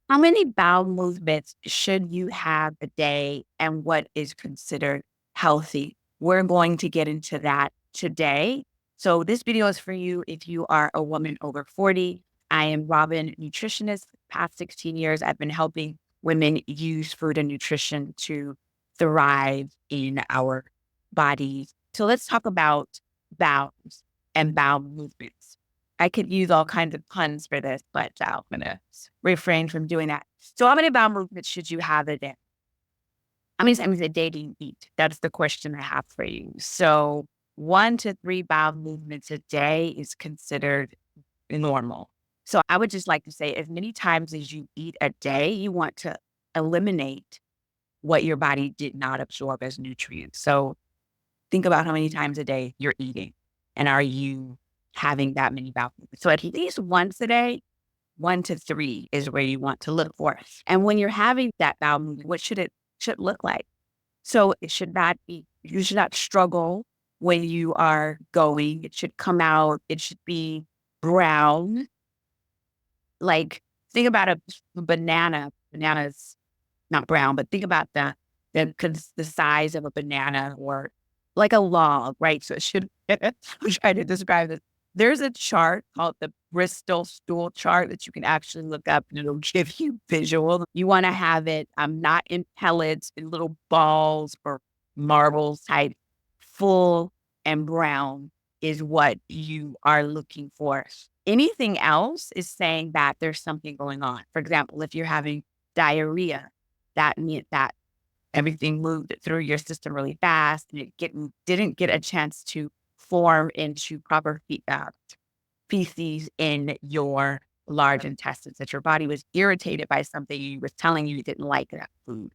How many bowel movements should you have a day and what is considered healthy? We're going to get into that today. So this video is for you if you are a woman over 40. I am Robin-Nutritionist. Past 16 years, I've been helping women use food and nutrition to thrive in our bodies. So let's talk about bowels and bowel movements. I could use all kinds of puns for this, but I'm going to refrain from doing that. So how many bowel movements should you have a day? How many times a day do you eat? That's the question I have for you. So 1 to 3 bowel movements a day is considered normal. So I would just like to say as many times as you eat a day, you want to eliminate what your body did not absorb as nutrients. So think about how many times a day you're eating and are you having that many bowel movements. So at least once a day, 1 to 3 is where you want to look for. And when you're having that bowel movement, what should look like? So it should not be, you should not struggle when you are going. It should come out. It should be brown. Like think about a banana. Bananas not brown, but think about the size of a banana or like a log, right? So it should, I'm trying to describe this. There's a chart called the Bristol stool chart that you can actually look up and it'll give you visual. You want to have it not in pellets, in little balls or marbles type, full and brown is what you are looking for. Anything else is saying that there's something going on. For example, if you're having diarrhea, that meant that everything moved through your system really fast and didn't get a chance to form into proper feces in your large intestines, that your body was irritated by something you was telling you didn't like that food.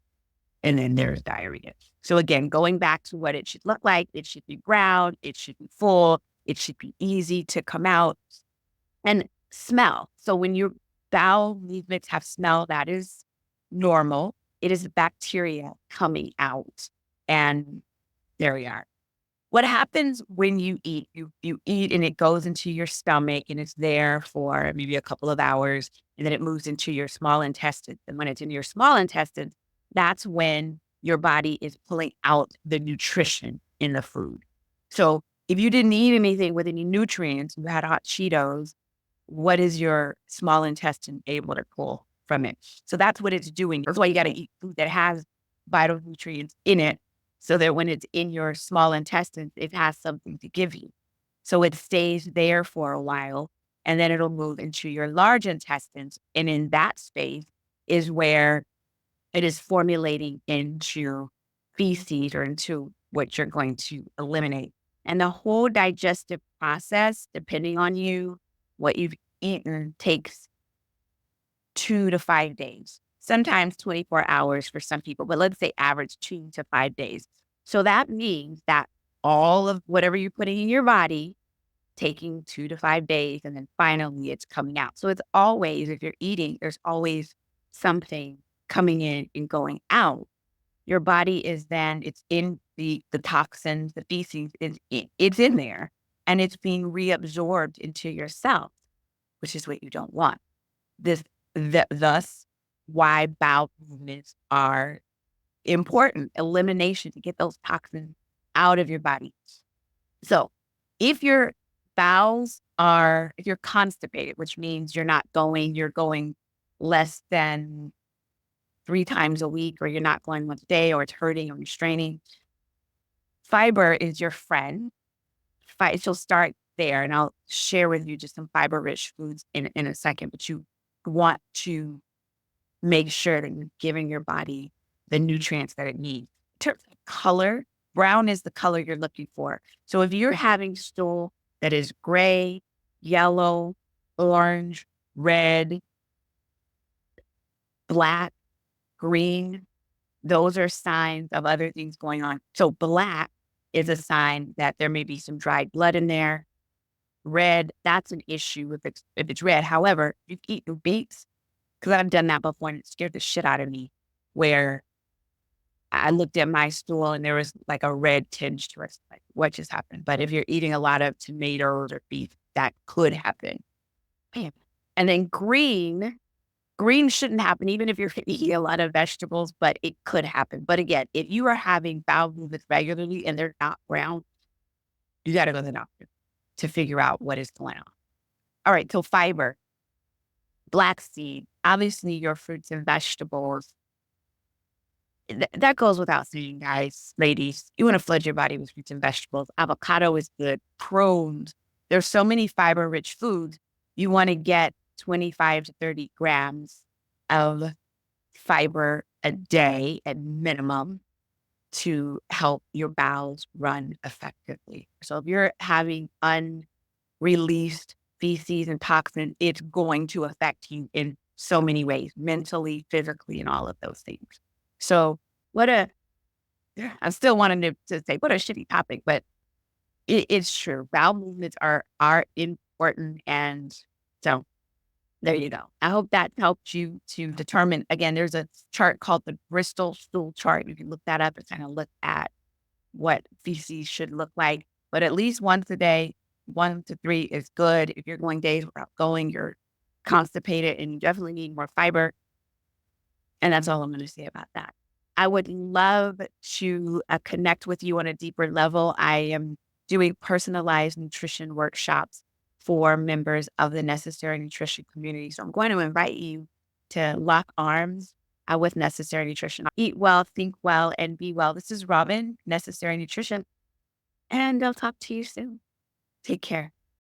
And then there's diarrhea. So again, going back to what it should look like, it should be brown, it should be full, it should be easy to come out and smell. So when your bowel movements have smell, that is normal. It is bacteria coming out. And there we are. What happens when you eat? You eat and it goes into your stomach and it's there for maybe a couple of hours and then it moves into your small intestine. And when it's in your small intestine, that's when your body is pulling out the nutrition in the food. So if you didn't eat anything with any nutrients, you had hot Cheetos, what is your small intestine able to pull from it? So that's what it's doing. That's why you got to eat food that has vital nutrients in it so that when it's in your small intestines, it has something to give you. So it stays there for a while and then it'll move into your large intestines. And in that space is where it is formulating into feces or into what you're going to eliminate. And the whole digestive process, depending on you, what you've eaten, takes 2 to 5 days, sometimes 24 hours for some people, but let's say average 2 to 5 days. So that means that all of whatever you're putting in your body, taking 2 to 5 days, and then finally it's coming out. So it's always, if you're eating, there's always something coming in and going out. Your body is then, it's in the toxins, the feces, it's in there and it's being reabsorbed into your cells, which is what you don't want. Thus, why bowel movements are important. Elimination to get those toxins out of your body. So, if your if you're constipated, which means you're going less than 3 times a week, or you're not going once a day, or it's hurting or you're straining, fiber is your friend. She'll start there, and I'll share with you just some fiber-rich foods in a second, but you want to make sure that you're giving your body the nutrients that it needs. In terms of color, brown is the color you're looking for. So if you're having stool that is gray, yellow, orange, red, black, green, those are signs of other things going on. So black is a sign that there may be some dried blood in there. Red, that's an issue if it's red. However, you can eat your beets, because I've done that before and it scared the shit out of me, where I looked at my stool and there was like a red tinge to it. Like, what just happened? But if you're eating a lot of tomatoes or beef, that could happen. Bam. And then green Greens shouldn't happen, even if you're eating a lot of vegetables, but it could happen. But again, if you are having bowel movements regularly and they're not brown, you got to go to the doctor to figure out what is going on. All right. So fiber, black seed, obviously your fruits and vegetables. That goes without saying, guys, ladies. You want to flood your body with fruits and vegetables. Avocado is good. Prunes. There's so many fiber-rich foods. You want to get 25 to 30 grams of fiber a day at minimum to help your bowels run effectively. So if you're having unreleased feces and toxins, it's going to affect you in so many ways, mentally, physically, and all of those things. So what a, I still wanted to say, what a shitty topic, but it's true. Bowel movements are important. And so there you go. I hope that helped you to determine. Again, there's a chart called the Bristol stool chart. You can look that up and kind of look at what feces should look like. But at least once a day, 1 to 3 is good. If you're going days without going, you're constipated and you definitely need more fiber. And that's all I'm going to say about that. I would love to connect with you on a deeper level. I am doing personalized nutrition workshops for members of the Necessary Nutrition community. So I'm going to invite you to lock arms with Necessary Nutrition. Eat well, think well, and be well. This is Robin, Necessary Nutrition, and I'll talk to you soon. Take care.